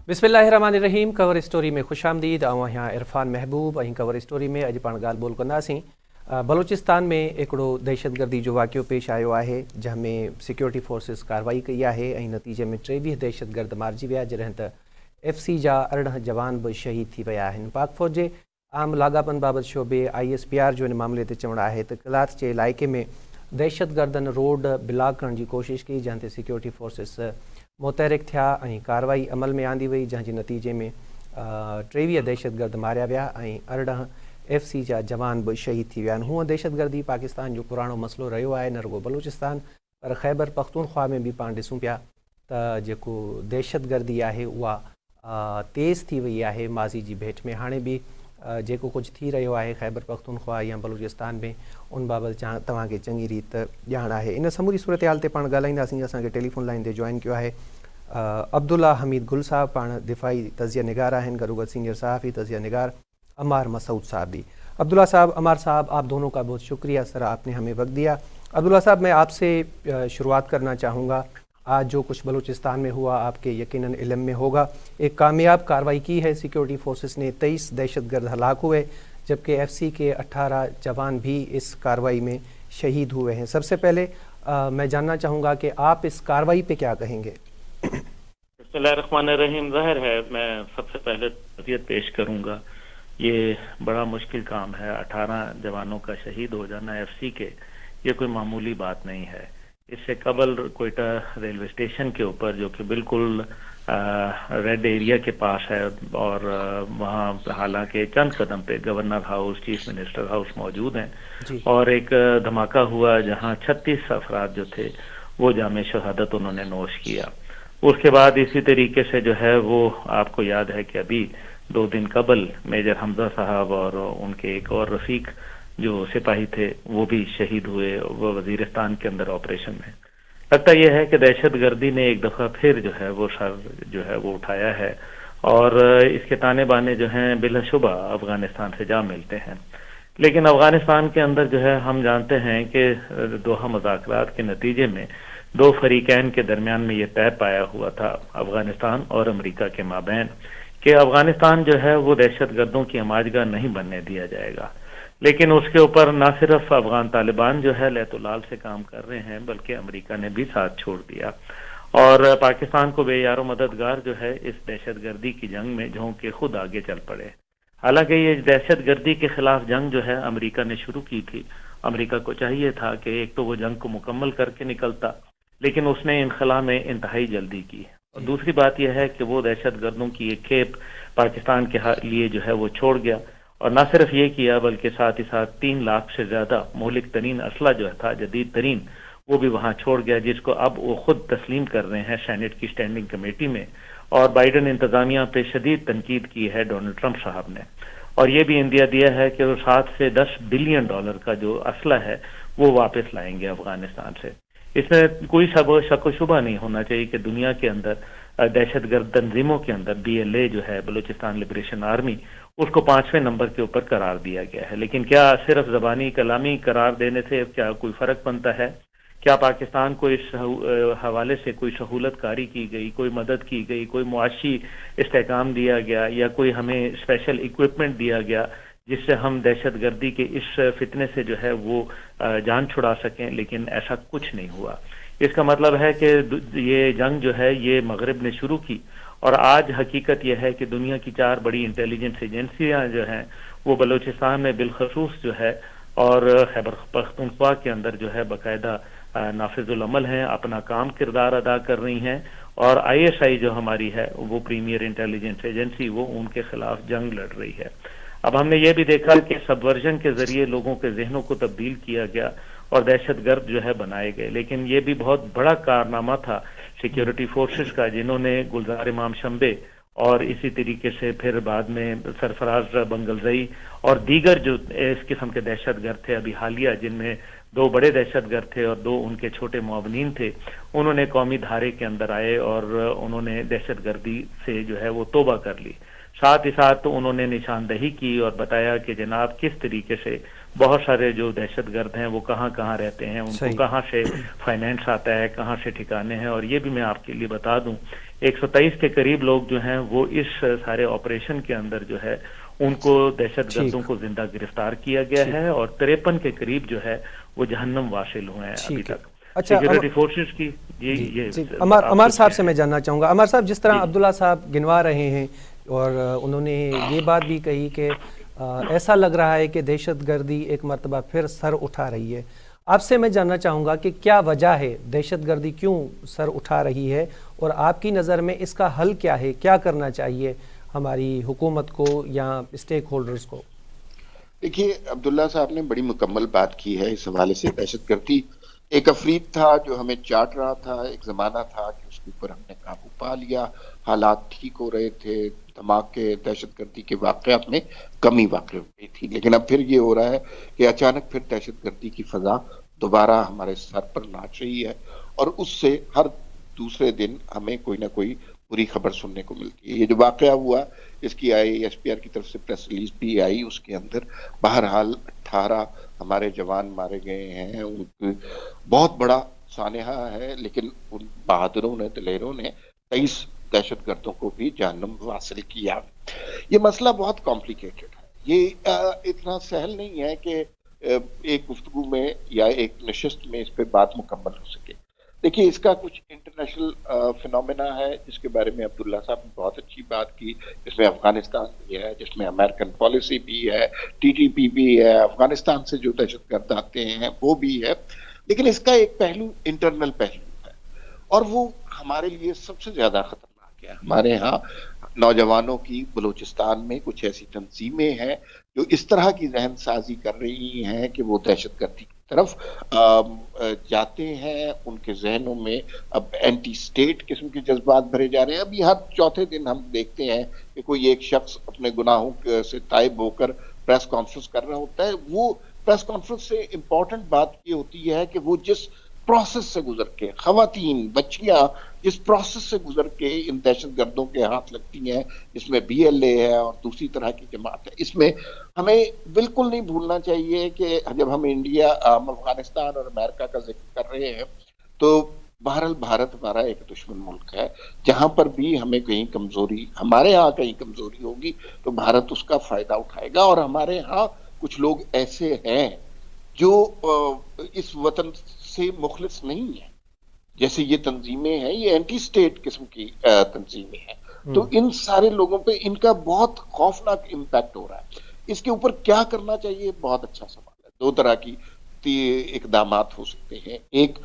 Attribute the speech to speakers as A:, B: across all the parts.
A: बिस्मिल्लाहिर्रहमानिर्रहीम। Cover story में खुश आमदीद। यहाँ इरफान महबूब। कवर स्टोरी में अॼु पाण ॻाल्हि ॿोल कंदासीं बलोचिस्तान में हिकिड़ो दहशतगर्दी जो वाक़ियो पेश आयो आहे, जंहिंमें सिक्योरिटी फोर्सिस कार्रवाई कई आहे ऐं नतीजे में 23 दहशतगर्द मारिजी विया, जॾहिं त FC जा 18 जवान बि शहीद थी विया आहिनि। पाक फ़ौज जे आम लाॻापन बाबति शोबे ISPR जो इन मामले ते चवणु आहे त कलात जे इलाइक़े में दहशतगर्दनि रोड ब्लॉक करण जी कोशिशि कई, जंहिं ते सिक्योरिटी फोर्सिस मुतहरिक थिया ऐं कार्रवाई अमल में आंदी वई, जंहिं जे नतीजे में 23 दहशतगर्द मारिया विया ऐं 18 FC जा जवान बि शहीद थी विया आहिनि। हूअं दहशतगर्दी पाकिस्तान जो पुराणो मसइलो रहियो आहे, न रुगो बलूचिस्तान पर ख़ैबर पख्तूनख्वा में बि पाण ॾिसूं पिया त जेको दहशतगर्दी आहे उहा तेज़ थी वई आहे माज़ी जी भेट में। हाणे बि जेको कुझु थी रहियो आहे ख़ैबर पख्तूनख्वा या बलूचिस्तान में, उन बाबति तव्हांखे चङी रीति ॼाण आहे। इन समूरी सूरत हाल ते पाण ॻाल्हाईंदासीं। असांखे टेलीफोन लाइन ते जॉइन कयो आहे अब्दुल्ला हमीद गुल साहब, पाण दिफ़ाई तज़िया निगार आहिनि, गरुगल सीनियर सहाफ़ी तज़िया निगार अमार मसूद साहब भी। अब्दुल्ला साहब, अमार साहब, आप दोनों का बहुत शुक्रिया सर, आपने हमें वक्त दिया। अब्दुल्ला साहब, मैं आपसे शुरुआत करना चाहूँगा। आज जो कुछ बलूचिस्तान में हुआ आपके यकीनन इल्म में होगा। एक कामयाब कार्रवाई की है सिक्योरिटी फोर्सेस ने, 23 दहशतगर्द हलाक हुए, जबकि FC के 18 जवान भी इस कार्रवाई में शहीद हुए हैं। सबसे पहले मैं जानना चाहूँगा कि आप इस कार्रवाई पे क्या कहेंगे?
B: बिस्मिल्लाहिर्रहमानिर्रहीम। ज़ाहिर है मैं सबसे पहले तज़ियत पेश करूँगा। ये बड़ा मुश्किल काम है, 18 जवानों का शहीद हो जाना FC के, ये कोई मामूली बात नहीं है। इससे कबल कोयटा रेलवे स्टेशन के ऊपर, जो कि बिल्कुल रेड एरिया के पास है, और वहाँ हालांकि चंद कदम पे governor house, chief minister house मौजूद हैं, और एक धमाका हुआ जहाँ 36 अफराद जो थे वो जामे शहादत उन्होंने नोश किया। उसके बाद इसी तरीके से जो है वो आपको याद है कि अभी 2 दिन कबल मेजर हमजा साहब और उनके एक और रफीक जो सिपाही थे वो भी शहीद हुए, वो वजीरिस्तान के अंदर ऑपरेशन में। लगता यह है कि दहशतगर्दी ने एक दफ़ा फिर जो है वो सर जो है वो उठाया है, और इसके ताने बाने जो हैं बिलाशुबा अफगानिस्तान से जा मिलते हैं। लेकिन अफगानिस्तान के अंदर जो है हम जानते हैं कि दोहा मुज़ाकरात के नतीजे में 2 फरीकैन के दरमियान में ये तय पाया हुआ था, अफगानिस्तान और अमेरिका के माबैन, कि अफगानिस्तान जो है वो दहशतगर्दों की हमाजगाह नहीं बनने दिया जाएगा। लेकिन उसके ऊपर ना सिर्फ अफगान तालिबान जो है लैतुलाल से काम कर रहे हैं, बल्कि अमेरिका ने भी साथ छोड़ दिया, और पाकिस्तान को बेयारो मददगार जो है इस दहशतगर्दी की जंग में झोंक के खुद आगे चल पड़े। हालांकि ये दहशतगर्दी के खिलाफ जंग जो है अमेरिका ने शुरू की थी। अमेरिका को चाहिए था कि एक तो वो जंग को मुकम्मल करके निकलता, लेकिन उसने इनखला में इंतहाई जल्दी की। और दूसरी बात यह है कि वो दहशतगर्दों की एक खेप पाकिस्तान के लिए जो है वो छोड़ गया, और न सिर्फ ये किया बल्कि साथ ही साथ 3 लाख से ज्यादा मौलिक तरीन असला जो था, जदीद तरीन, वो भी वहां छोड़ गया, जिसको अब वो खुद तस्लीम कर रहे हैं सेनेट की स्टैंडिंग कमेटी में। और बाइडन इंतजामिया पे शदीद तनकीद की है डोनाल्ड ट्रंप साहब ने, और ये भी इंदिया दिया है कि वो 7 से 10 बिलियन डॉलर का जो असला है वो वापस लाएंगे अफगानिस्तान से। इसमें कोई शक शुबा नहीं होना चाहिए कि दुनिया के अंदर दहशतगर्द तंजीमों के अंदर BLA जो है बलूचिस्तान लिबरेशन आर्मी, उसको 5वें नंबर के ऊपर करार दिया गया है। लेकिन क्या सिर्फ जबानी कलामी करार देने से क्या कोई फर्क बनता है? क्या पाकिस्तान को इस हवाले से कोई सहूलत कारी की गई, कोई मदद की गई, कोई मुआशी इस्तेहकाम दिया गया, या कोई हमें स्पेशल इक्विपमेंट दिया गया जिससे हम दहशतगर्दी के इस फितने से जो है वो जान छुड़ा सकें? लेकिन ऐसा कुछ नहीं हुआ। इसका मतलब है कि ये जंग जो है ये मगरिब ने शुरू की, और आज हकीकत यह है कि दुनिया की 4 बड़ी इंटेलिजेंस एजेंसियां जो हैं वो बलूचिस्तान में बिलखसूस जो है और खैबर पख्तूनख्वा के अंदर जो है बाकायदा नाफिजुल अमल हैं, अपना काम किरदार अदा कर रही हैं, और ISI जो हमारी है वो प्रीमियर इंटेलिजेंस एजेंसी, वो उनके खिलाफ जंग लड़ रही है। अब हमने ये भी देखा कि सबवर्जन के जरिए लोगों के जहनों को तब्दील किया गया और दहशतगर्द जो है बनाए गए। लेकिन ये भी बहुत बड़ा कारनामा था सिक्योरिटी फोर्सेस का, जिन्होंने गुलजार इमाम शंबे और इसी तरीके से फिर बाद में सरफराज बंगलजई और दीगर जो इस किस्म के दहशतगर्द थे अभी हालिया, जिनमें 2 बड़े दहशतगर्द थे और 2 उनके छोटे मुआवनीन थे, उन्होंने कौमी धारे के अंदर आए और उन्होंने दहशतगर्दी से जो है वो तौबा कर ली। साथ ही साथ तो उन्होंने निशानदही की और बताया कि जनाब किस तरीके से بہت سارے جو دہشت گرد ہیں وہ کہاں کہاں رہتے ہیں، ان کو کہاں سے فائنینس آتا ہے، کہاں سے ٹھکانے ہیں. اور یہ بھی میں آپ کے لیے بتا دوں 123 کے قریب لوگ جو ہیں وہ اس سارے آپریشن کے اندر جو ہے ان کو دہشت گردوں کو زندہ گرفتار کیا گیا ہے، اور 53 کے قریب جو ہے وہ جہنم واصل ہوئے ہیں ابھی تک. سیکورٹی فورسز کی
A: عمار صاحب سے میں جاننا چاہوں گا. عمار صاحب، جس طرح عبداللہ صاحب گنوا رہے ہیں اور انہوں نے یہ بات بھی کہی کہ ایسا لگ رہا ہے کہ دہشت گردی ایک مرتبہ پھر سر اٹھا رہی ہے، آپ سے میں جاننا چاہوں گا کہ کیا وجہ ہے، دہشت گردی کیوں سر اٹھا رہی ہے، اور آپ کی نظر میں اس کا حل کیا ہے، کیا کرنا چاہیے ہماری حکومت کو یا اسٹیک ہولڈرز کو؟
C: دیکھیے، عبداللہ صاحب نے بڑی مکمل بات کی ہے اس حوالے سے. دہشت گردی ایک عفریت تھا جو ہمیں چاٹ رہا تھا. ایک زمانہ تھا کہ اس کے اوپر ہم نے قابو پا لیا، حالات ٹھیک ہو رہے تھے، دھماکے دہشت گردی کے واقعات میں کمی واقع ہو گئی تھی. لیکن اب پھر یہ ہو رہا ہے کہ اچانک پھر دہشت گردی کی فضا دوبارہ ہمارے سر پر ناچ رہی ہے، اور اس سے ہر دوسرے دن ہمیں کوئی نہ کوئی بری خبر سننے کو ملتی ہے. یہ جو واقعہ ہوا، اس کی ISPR کی طرف سے پریس ریلیز بھی آئی، اس کے اندر بہرحال 18 ہمارے جوان مارے گئے ہیں. ان کی بہت بڑا سانحہ ہے، لیکن ان بہادروں نے، دلیروں نے 23 دہشت گردوں کو بھی جہنم حاصل کیا. یہ مسئلہ بہت کمپلیکیٹڈ ہے، یہ اتنا سہل نہیں ہے کہ ایک گفتگو میں یا ایک نشست میں اس پہ بات مکمل ہو سکے. دیکھیے، اس کا کچھ انٹرنیشنل فنومینا ہے جس کے بارے میں عبداللہ صاحب نے بہت اچھی بات کی، جس میں افغانستان بھی ہے، جس میں امریکن پالیسی بھی ہے، TTP بھی ہے، افغانستان سے جو دہشت گرد آتے ہیں وہ بھی ہے. لیکن اس کا ایک پہلو انٹرنل پہلو ہے، اور وہ ہمارے لیے سب سے زیادہ خطرناک ہے. ہمارے ہاں نوجوانوں کی بلوچستان میں کچھ ایسی تنظیمیں ہیں جو اس طرح کی ذہن سازی کر رہی ہیں کہ وہ دہشت گردی کی طرف جاتے ہیں. ان کے ذہنوں میں اب اینٹی اسٹیٹ قسم کے جذبات بھرے جا رہے ہیں. ابھی ہر چوتھے دن ہم دیکھتے ہیں کہ کوئی ایک شخص اپنے گناہوں سے تائب ہو کر پریس کانفرنس کر رہا ہوتا ہے. وہ پریس کانفرنس سے امپورٹنٹ بات یہ ہوتی ہے کہ وہ جس پروسیس سے گزر کے، خواتین، بچیاں جس پروسیس سے گزر کے ان دہشت گردوں کے ہاتھ لگتی ہیں، اس میں BLA ہے اور دوسری طرح کی جماعت ہے. اس میں ہمیں بالکل نہیں بھولنا چاہیے کہ جب ہم انڈیا، افغانستان اور امریکہ کا ذکر کر رہے ہیں تو بہرحال بھارت ہمارا ایک دشمن ملک ہے. جہاں پر بھی ہمیں کہیں کمزوری، ہمارے ہاں کہیں کمزوری ہوگی تو بھارت اس کا فائدہ اٹھائے گا. اور ہمارے ہاں کچھ لوگ ایسے ہیں جو اس وطن سے مخلص نہیں ہیں، جیسے یہ تنظیمیں ہیں، یہ اینٹی اسٹیٹ قسم کی تنظیمیں ہیں. تو ان سارے لوگوں پہ ان کا بہت خوفناک امپیکٹ ہو رہا ہے. اس کے اوپر کیا کرنا چاہیے، بہت اچھا سوال ہے. دو طرح کی اقدامات ہو سکتے ہیں. ایک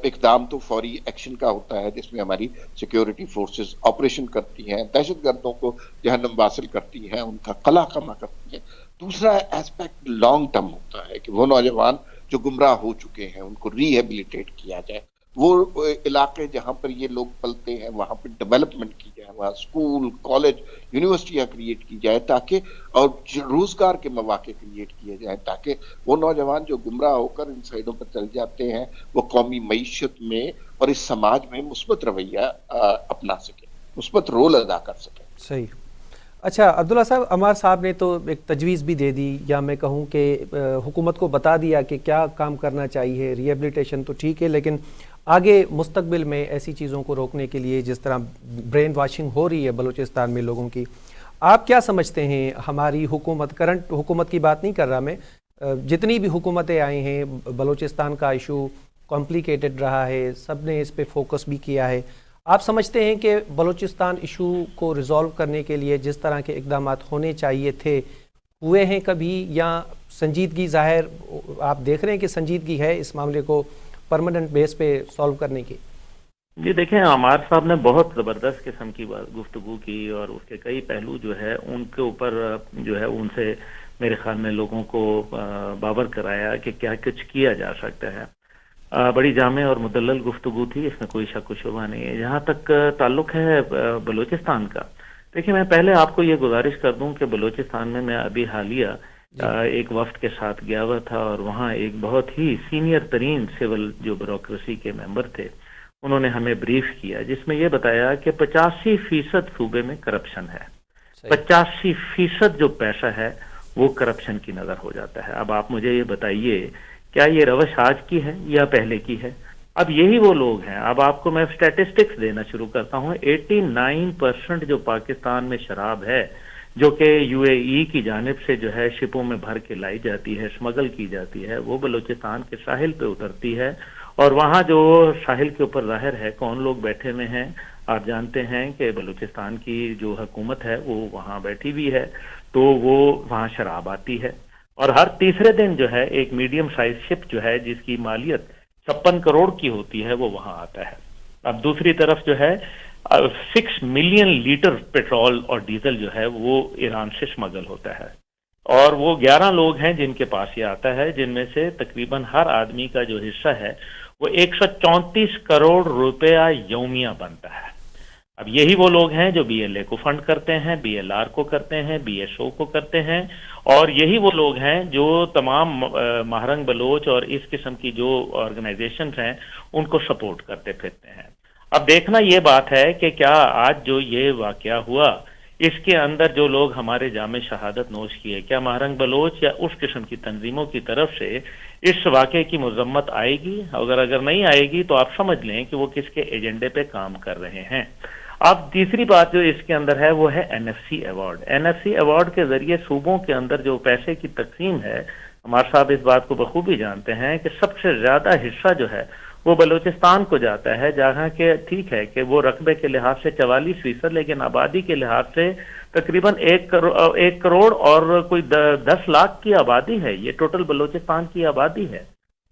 C: اقدام تو فوری ایکشن کا ہوتا ہے جس میں ہماری سیکیورٹی فورسز آپریشن کرتی ہیں، دہشت گردوں کو جہنم واصل کرتی ہیں، ان کا قلع کما کرتی ہیں. دوسرا ایسپیکٹ لانگ ٹرم ہوتا ہے کہ وہ نوجوان جو گمراہ ہو چکے ہیں ان کو ری ہیبلیٹیٹ کیا جائے. وہ علاقے جہاں پر یہ لوگ پلتے ہیں وہاں پہ ڈیولپمنٹ کی جائے، وہاں اسکول، کالج، یونیورسٹیاں کریٹ کی جائے تاکہ، اور روزگار کے مواقع کریٹ کیے جائیں تاکہ وہ نوجوان جو گمراہ ہو کر ان سائڈوں پر چل جاتے ہیں وہ قومی معیشت میں اور اس سماج میں مثبت رویہ اپنا سکیں، مثبت رول ادا کر سکیں.
A: صحیح. اچھا عبداللہ صاحب، عمار صاحب نے تو ایک تجویز بھی دے دی، یا میں کہوں کہ حکومت کو بتا دیا کہ کیا کام کرنا چاہیے. ری ایبلیٹیشن تو ٹھیک ہے، لیکن آگے مستقبل میں ایسی چیزوں کو روکنے کے لیے جس طرح برین واشنگ ہو رہی ہے بلوچستان میں لوگوں کی، آپ کیا سمجھتے ہیں ہماری حکومت، کرنٹ حکومت کی بات نہیں کر رہا میں، جتنی بھی حکومتیں آئی ہیں، بلوچستان کا ایشو کمپلیکیٹڈ رہا ہے، سب نے اس پہ فوکس بھی کیا ہے، آپ سمجھتے ہیں کہ بلوچستان ایشو کو ریزالو کرنے کے لیے جس طرح کے اقدامات ہونے چاہیے تھے ہوئے ہیں کبھی، یا سنجیدگی ظاہر آپ دیکھ رہے ہیں کہ سنجیدگی ہے اس معاملے کو پرماننٹ بیس پہ سالو کرنے کی؟
B: جی دیکھیں، عمار صاحب نے بہت زبردست قسم کی گفتگو کی اور اس کے کئی پہلو جو ہے ان کے اوپر جو ہے ان سے میرے خیال میں لوگوں کو باور کرایا کہ کیا کچھ کیا جا سکتا ہے. بڑی جامع اور مدلل گفتگو تھی، اس میں کوئی شک و شبہ نہیں ہے. جہاں تک تعلق ہے بلوچستان کا، دیکھیں میں پہلے آپ کو یہ گزارش کر دوں کہ بلوچستان میں ابھی حالیہ ایک وفد کے ساتھ گیا ہوا تھا، اور وہاں ایک بہت ہی سینئر ترین سول جو بیوروکریسی کے ممبر تھے انہوں نے ہمیں بریف کیا، جس میں یہ بتایا کہ 85% صوبے میں کرپشن ہے. 85% جو پیسہ ہے وہ کرپشن کی نظر ہو جاتا ہے. اب آپ مجھے یہ بتائیے کیا یہ روش آج کی ہے یا پہلے کی ہے؟ اب یہی وہ لوگ ہیں. اب آپ کو میں اسٹیٹسٹکس دینا شروع کرتا ہوں. 89% جو پاکستان میں شراب ہے جو کہ یو اے ای کی جانب سے جو ہے شپوں میں بھر کے لائی جاتی ہے، اسمگل کی جاتی ہے، وہ بلوچستان کے ساحل پہ اترتی ہے. اور وہاں جو ساحل کے اوپر ظاہر ہے کون لوگ بیٹھے ہوئے ہیں، آپ جانتے ہیں کہ بلوچستان کی جو حکومت ہے وہ وہاں بیٹھی ہوئی ہے، تو وہ وہاں شراب آتی ہے. اور ہر تیسرے دن جو ہے ایک میڈیم سائز شپ جو ہے جس کی مالیت 56 کروڑ کی ہوتی ہے وہ وہاں آتا ہے. اب دوسری طرف جو ہے 6 ملین لیٹر پیٹرول اور ڈیزل جو ہے وہ ایران سے اسمگل ہوتا ہے. اور وہ 11 لوگ ہیں جن کے پاس یہ آتا ہے، جن میں سے تقریباً ہر آدمی کا جو حصہ ہے وہ 134 کروڑ روپیہ یومیہ بنتا ہے. اب یہی وہ لوگ ہیں جو بی ایل اے کو فنڈ کرتے ہیں، بی ایل آر کو کرتے ہیں، بی ایس او کو کرتے ہیں، اور یہی وہ لوگ ہیں جو تمام مہرنگ بلوچ اور اس قسم کی جو آرگنائزیشنز ہیں ان کو سپورٹ کرتے پھرتے ہیں. اب دیکھنا یہ بات ہے کہ کیا آج جو یہ واقعہ ہوا اس کے اندر جو لوگ ہمارے جامع شہادت نوش کیے، کیا مہرنگ بلوچ یا اس قسم کی تنظیموں کی طرف سے اس واقعے کی مذمت آئے گی؟ اگر نہیں آئے گی تو آپ سمجھ لیں کہ وہ کس کے ایجنڈے پہ کام کر رہے ہیں. اب تیسری بات جو اس کے اندر ہے وہ ہے N F C award. N F C award کے ذریعے صوبوں کے اندر جو پیسے کی تقسیم ہے، ہمارے صاحب اس بات کو بخوبی جانتے ہیں کہ سب سے زیادہ حصہ جو ہے وہ بلوچستان کو جاتا ہے، جہاں کہ ٹھیک ہے کہ وہ رقبے کے لحاظ سے 44%، لیکن آبادی کے لحاظ سے تقریباً 1 کروڑ اور کوئی 10 لاکھ کی آبادی ہے. یہ ٹوٹل بلوچستان کی آبادی ہے.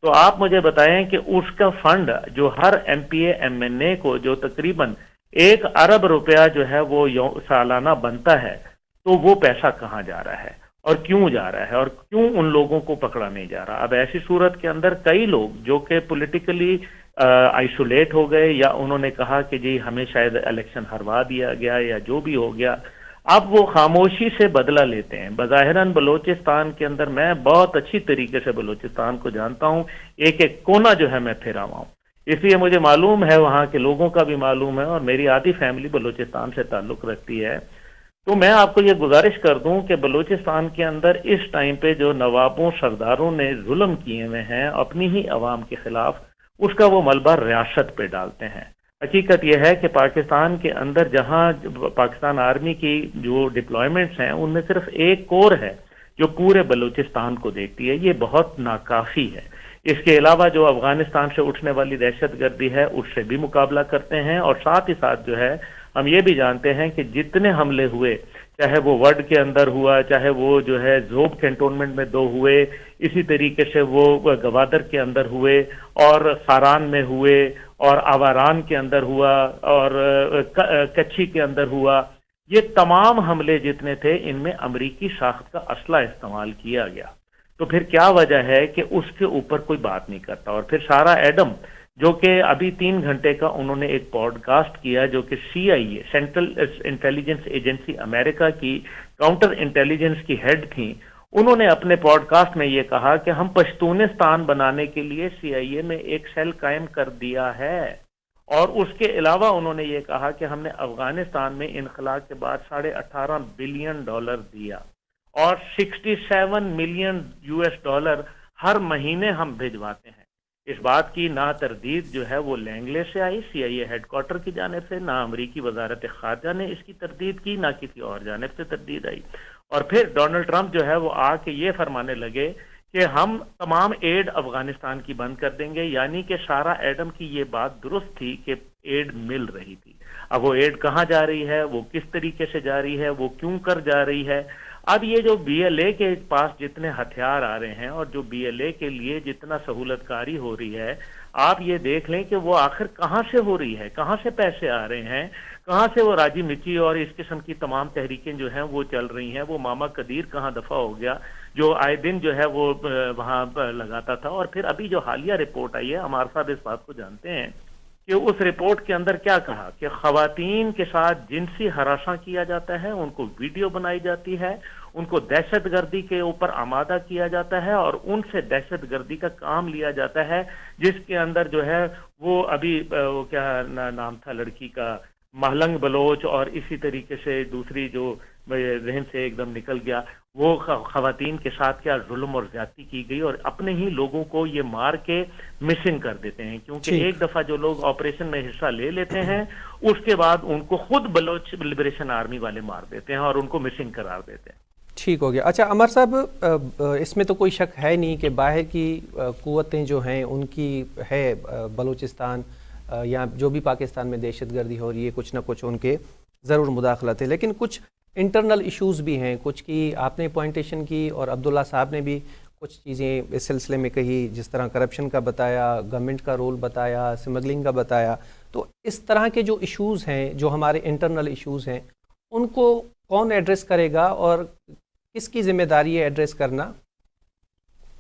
B: تو آپ مجھے بتائیں کہ اس کا فنڈ جو ہر M P A M N A کو جو تقریباً 1 ارب روپیہ جو ہے وہ سالانہ بنتا ہے، تو وہ پیسہ کہاں جا رہا ہے اور کیوں جا رہا ہے اور کیوں ان لوگوں کو پکڑا نہیں جا رہا؟ اب ایسی صورت کے اندر کئی لوگ جو کہ پولیٹیکلی آئسولیٹ ہو گئے یا انہوں نے کہا کہ جی ہمیں شاید الیکشن ہروا دیا گیا یا جو بھی ہو گیا، اب وہ خاموشی سے بدلہ لیتے ہیں. بظاہراً بلوچستان کے اندر میں بہت اچھی طریقے سے بلوچستان کو جانتا ہوں، ایک ایک کونا جو ہے میں پھرا ہوا ہوں، اس لیے مجھے معلوم ہے، وہاں کے لوگوں کا بھی معلوم ہے، اور میری آدھی فیملی بلوچستان سے تعلق رکھتی ہے. تو میں آپ کو یہ گزارش کر دوں کہ بلوچستان کے اندر اس ٹائم پہ جو نوابوں سرداروں نے ظلم کیے ہوئے ہیں اپنی ہی عوام کے خلاف، اس کا وہ ملبہ ریاست پہ ڈالتے ہیں. حقیقت یہ ہے کہ پاکستان کے اندر جہاں پاکستان آرمی کی جو ڈپلائمنٹس ہیں ان میں صرف ایک کور ہے جو پورے بلوچستان کو دیکھتی ہے. یہ بہت ناکافی ہے. اس کے علاوہ جو افغانستان سے اٹھنے والی دہشت گردی ہے اس سے بھی مقابلہ کرتے ہیں، اور ساتھ ہی ساتھ جو ہے ہم یہ بھی جانتے ہیں کہ جتنے حملے ہوئے، چاہے وہ وڈ کے اندر ہوا، چاہے وہ جو ہے زوب کینٹونمنٹ میں 2 ہوئے، اسی طریقے سے وہ گوادر کے اندر ہوئے، اور خاران میں ہوئے، اور آواران کے اندر ہوا، اور کچھی کے اندر ہوا، یہ تمام حملے جتنے تھے ان میں امریکی ساخت کا اسلحہ استعمال کیا گیا. تو پھر کیا وجہ ہے کہ اس کے اوپر کوئی بات نہیں کرتا؟ اور پھر سارا ایڈم جو کہ ابھی 3 گھنٹے کا انہوں نے ایک پوڈ کاسٹ کیا جو کہ سی آئی اے سینٹرل انٹیلیجنس ایجنسی امریکہ کی کاؤنٹر انٹیلیجنس کی ہیڈ تھیں، انہوں نے اپنے پوڈ کاسٹ میں یہ کہا کہ ہم پشتونستان بنانے کے لیے سی آئی اے میں ایک سیل قائم کر دیا ہے. اور اس کے علاوہ انہوں نے یہ کہا کہ ہم نے افغانستان میں انخلا کے بعد $18.5 بلین دیا، اور 67 ملین US ڈالر ہر مہینے ہم بھیجواتے ہیں. اس بات کی نہ تردید جو ہے وہ لینگلے سے آئی، سی آئی اے ہیڈ کوارٹر کی جانب سے، نہ امریکی وزارت خارجہ نے اس کی تردید کی، نہ کسی اور جانب سے تردید آئی. اور پھر ڈونلڈ ٹرمپ جو ہے وہ آ کے یہ فرمانے لگے کہ ہم تمام ایڈ افغانستان کی بند کر دیں گے، یعنی کہ سارا ایڈم کی یہ بات درست تھی کہ ایڈ مل رہی تھی. اب وہ ایڈ کہاں جا رہی ہے، وہ کس طریقے سے جا رہی ہے، وہ کیوں کر جا رہی ہے؟ اب یہ جو بی ایل اے کے پاس جتنے ہتھیار آ رہے ہیں اور جو بی ایل اے کے لیے جتنا سہولت کاری ہو رہی ہے، آپ یہ دیکھ لیں کہ وہ آخر کہاں سے ہو رہی ہے، کہاں سے پیسے آ رہے ہیں، کہاں سے وہ راجی مچی اور اس قسم کی تمام تحریکیں جو ہیں وہ چل رہی ہیں. وہ ماما قدیر کہاں دفع ہو گیا جو آئے دن جو ہے وہ وہاں لگاتا تھا. اور پھر ابھی جو حالیہ رپورٹ آئی ہے، ہمارے صاحب اس بات کو جانتے ہیں کہ اس رپورٹ کے اندر کیا کہا کہ خواتین کے ساتھ جنسی ہراساں کیا جاتا ہے، ان کو ویڈیو بنائی جاتی ہے، ان کو دہشت گردی کے اوپر آمادہ کیا جاتا ہے، اور ان سے دہشت گردی کا کام لیا جاتا ہے، جس کے اندر جو ہے وہ ابھی وہ کیا نام تھا لڑکی کا، महलंग बलोच और इसी तरीके से दूसरी जो मेरे जहन से एकदम निकल गया, वो खवातीन के साथ क्या जुल्म और ज्यादती की गई, और अपने ही लोगों को ये मार के मिसिंग कर देते हैं, क्योंकि
A: ठीक
B: एक दफा जो लोग ऑपरेशन में हिस्सा ले लेते हैं उसके बाद उनको खुद बलोच लिबरेशन आर्मी वाले मार देते हैं और उनको मिसिंग करार देते हैं।
A: ठीक हो गया। अच्छा अमर साहब, इसमें तो कोई शक है नहीं कि बाहर की क़ुव्वतें जो हैं उनकी है बलूचिस्तान या जो भी पाकिस्तान में दहशतगर्दी हो रही है, कुछ ना कुछ उनके ज़रूर मुदाखलत है, लेकिन कुछ इंटरनल इश्यूज़ भी हैं, कुछ की आपने पॉइंटेशन की और अब्दुल्ला साहब ने भी कुछ चीज़ें इस सिलसिले में कही, जिस तरह करप्शन का बताया, गवर्नमेंट का रोल बताया, स्मगलिंग का बताया। तो इस तरह के जो इश्यूज़ हैं, जो हमारे इंटरनल इश्यूज़ हैं, उनको कौन एड्रेस करेगा और किसकी जिम्मेदारी है एड्रेस करना?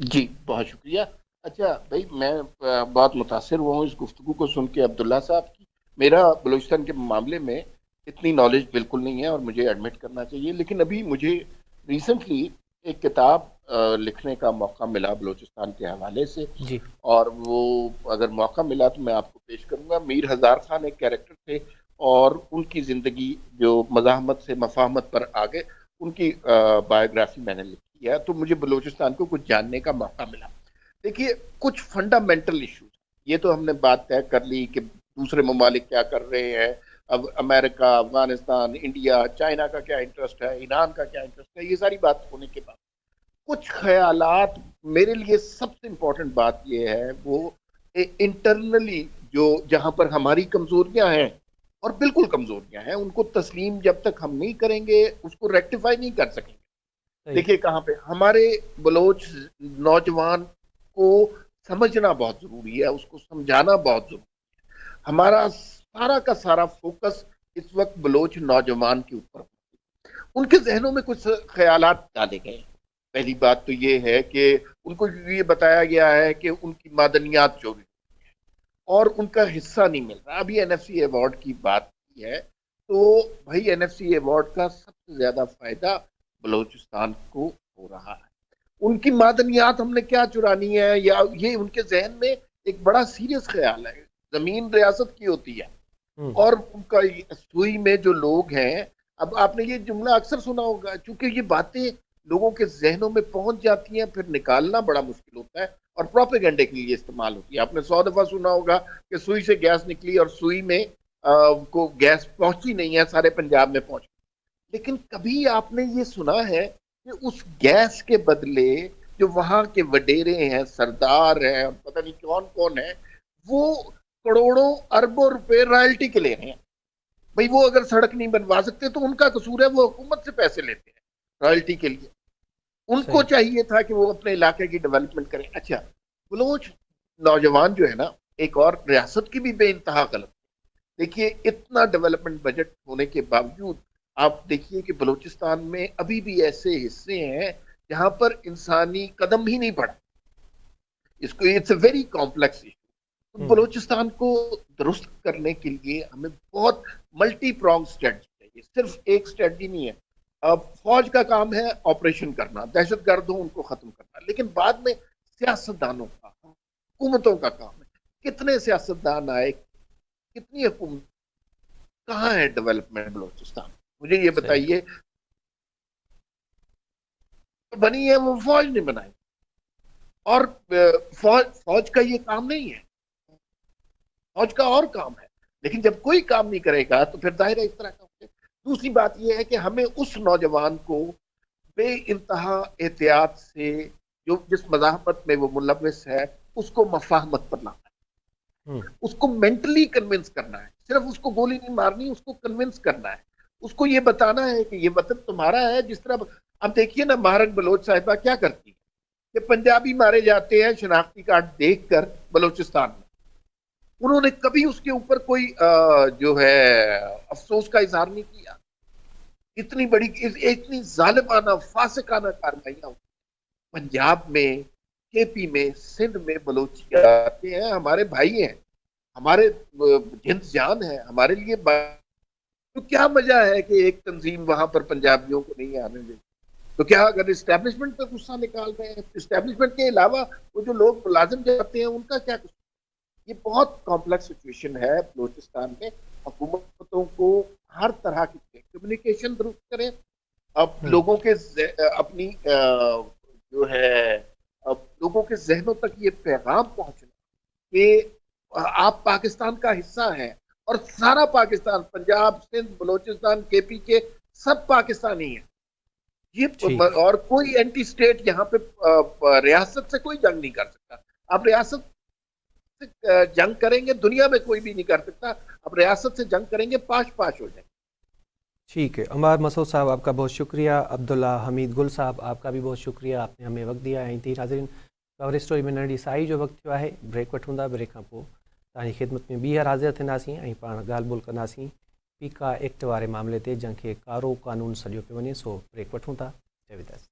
C: जी बहुत शुक्रिया। अच्छा भाई, मैं बहुत मुतासिर हुआ हूँ इस गुफ्तगू को सुन के अब्दुल्ला साहब की। मेरा बलूचिस्तान के मामले में इतनी नॉलेज बिल्कुल नहीं है और मुझे एडमिट करना चाहिए, लेकिन अभी मुझे रिसेंटली एक किताब लिखने का मौका मिला बलूचिस्तान के हवाले से,
A: जी
C: और वो अगर मौका मिला तो मैं आपको पेश करूँगा। मीर हज़ार खान एक कैरेक्टर थे और उनकी ज़िंदगी जो मज़ाहमत से मफाहमत पर आ गए, उनकी बायोग्राफी मैंने लिखी है, तो मुझे बलूचिस्तान को कुछ जानने का मौका मिला। देखिए, कुछ फंडामेंटल इश्यूज, ये तो हमने बात तय कर ली कि दूसरे ममालिक क्या कर रहे हैं, अब अमेरिका, अफगानिस्तान, इंडिया, चाइना का क्या इंटरेस्ट है, ईरान का क्या इंटरेस्ट है, ये सारी बात होने के बाद कुछ ख्यालात, मेरे लिए सबसे इम्पोर्टेंट बात ये है वो इंटरनली जो जहां पर हमारी कमजोरियां हैं, और बिल्कुल कमजोरियां हैं, उनको तस्लीम जब तक हम नहीं करेंगे उसको रेक्टिफाई नहीं कर सकेंगे। देखिए कहाँ पे हमारे बलोच नौजवान को समझना बहुत जरूरी है, उसको समझाना बहुत जरूरी है। हमारा सारा का सारा फोकस इस वक्त बलोच नौजवान के ऊपर, उनके जहनों में कुछ ख्यालात डाले गए। पहली बात तो ये है कि उनको ये बताया गया है कि उनकी मादनियात चोरी और उनका हिस्सा नहीं मिल रहा। अभी एनएफसी अवार्ड की बात की है, तो भाई एनएफसी अवार्ड का सबसे ज्यादा फायदा बलूचिस्तान को हो रहा है। उनकी मादनियात हमने क्या चुरानी है, या ये उनके जहन में एक बड़ा सीरियस ख्याल है। जमीन रियासत की होती है और उनका सुई में जो लोग हैं, अब आपने ये जुमला अक्सर सुना होगा, चूंकि ये बातें लोगों के जहनों में पहुंच जाती हैं, फिर निकालना बड़ा मुश्किल होता है और प्रोपेगेंडे के लिए इस्तेमाल होती है। आपने 100 दफा सुना होगा कि सुई से गैस निकली और सुई में को गैस पहुंची नहीं है, सारे पंजाब में पहुंच। लेकिन कभी आपने ये सुना है कि उस गैस के बदले जो वहां के वडेरे हैं, सरदार हैं, पता नहीं कौन कौन है, वो करोड़ों अरबों रुपए रॉयल्टी के ले रहे हैं। भाई वो अगर सड़क नहीं बनवा सकते तो उनका कसूर है, वो हुकूमत से पैसे लेते हैं रॉयल्टी के लिए। उनको चाहिए था कि वो अपने इलाके की डेवलपमेंट करें। अच्छा, बलोच नौजवान जो है ना, एक और रियासत की भी बेइंतहा गलत। देखिए, इतना डेवलपमेंट बजट होने के बावजूद आप देखिए कि बलूचिस्तान में अभी भी ऐसे हिस्से हैं जहां पर इंसानी कदम ही नहीं बढ़ा। इसको it's a very complex issue. Balochistan को दुरुस्त करने के लिए हमें बहुत मल्टी प्रोंग स्ट्रेटजी चाहिए, सिर्फ एक स्ट्रेटजी नहीं है। अब फौज का काम है ऑपरेशन करना, दहशतगर्द हो उनको खत्म करना, लेकिन बाद में सियासतदानों का, हुकूमतों का काम है। कितने सियासतदान आए, कितनी हुकूमत, कहाँ है डेवलपमेंट बलूचिस्तान? मुझे ये बताइए। बनी है वो फौज ने बनाई, और फौज का ये काम नहीं है, फौज का और काम है। लेकिन जब कोई काम नहीं करेगा तो फिर जाहिर है इस तरह का होगा। दूसरी बात यह है कि हमें उस नौजवान को बे इंतहा एहतियात से, जो जिस मज़ाहमत में वो मुलव्वस है, उसको मफाहमत पर लाना है, उसको मेंटली कन्विंस करना है। सिर्फ उसको गोली नहीं मारनी, उसको कन्विंस करना है, उसको ये बताना है कि ये वतन तुम्हारा है। जिस तरह अब देखिए ना, महारग बलोच साहिबा क्या करती है कि पंजाबी मारे जाते हैं शनाख्ती कार्ड देखकर बलूचिस्तान में, उन्होंने कभी उसके ऊपर कोई जो है अफसोस का इजहार नहीं किया। इतनी बड़ी, इतनी जालिमाना फासिकाना कार्रवाइयां पंजाब में, केपी में, सिंध में बलोची आते हैं, हमारे भाई हैं, हमारे जिंद जान है, हमारे लिए। तो क्या मजा है कि एक तंजीम वहां पर पंजाबियों को नहीं आने दे? तो क्या अगर इस्टेब्लिशमेंट पर गुस्सा निकाल रहे हैं, इस्टेब्लिशमेंट के अलावा वो जो लोग मुलाजिम जाते हैं उनका क्या कुछ? ये बहुत कॉम्प्लेक्स सिचुएशन है बलूचिस्तान में। हुकूमतों کو ہر طرح کی کمیونیکیشن درست کریں. اب لوگوں کے اپنی جو ہے اب لوگوں کے ذہنوں تک یہ پیغام پہنچنا کہ آپ پاکستان کا حصہ ہیں اور سارا پاکستان، پنجاب، سندھ، بلوچستان، کے پی کے سب پاکستانی ہیں. یہ اور کوئی اینٹی اسٹیٹ یہاں پہ ریاست سے کوئی جنگ نہیں کر سکتا. آپ ریاست سے جنگ کریں گے دنیا میں کوئی بھی نہیں کر سکتا. اب ریاست سے جنگ کریں گے پاش پاش ہو جائیں.
A: ٹھیک ہے. عمار مسعود صاحب آپ کا بہت شکریہ. عبداللہ حمید گل صاحب آپ کا بھی بہت شکریہ، آپ نے ہمیں وقت دیا. تھی ناظرین کور اسٹوری میں ننढी साई जो वक़्तु थियो आहे. ब्रेक वठूं था. ब्रेक खां पोइ तव्हांजी ख़िदमत में ॿीहर हाज़िर थींदासीं ऐं पाण ॻाल्हि ॿोल कंदासीं पीका एक्ट वारे मामले ते जंहिंखे कारो कानून सॾियो पियो वञे. सो ब्रेक वठूं था. जय विदेश.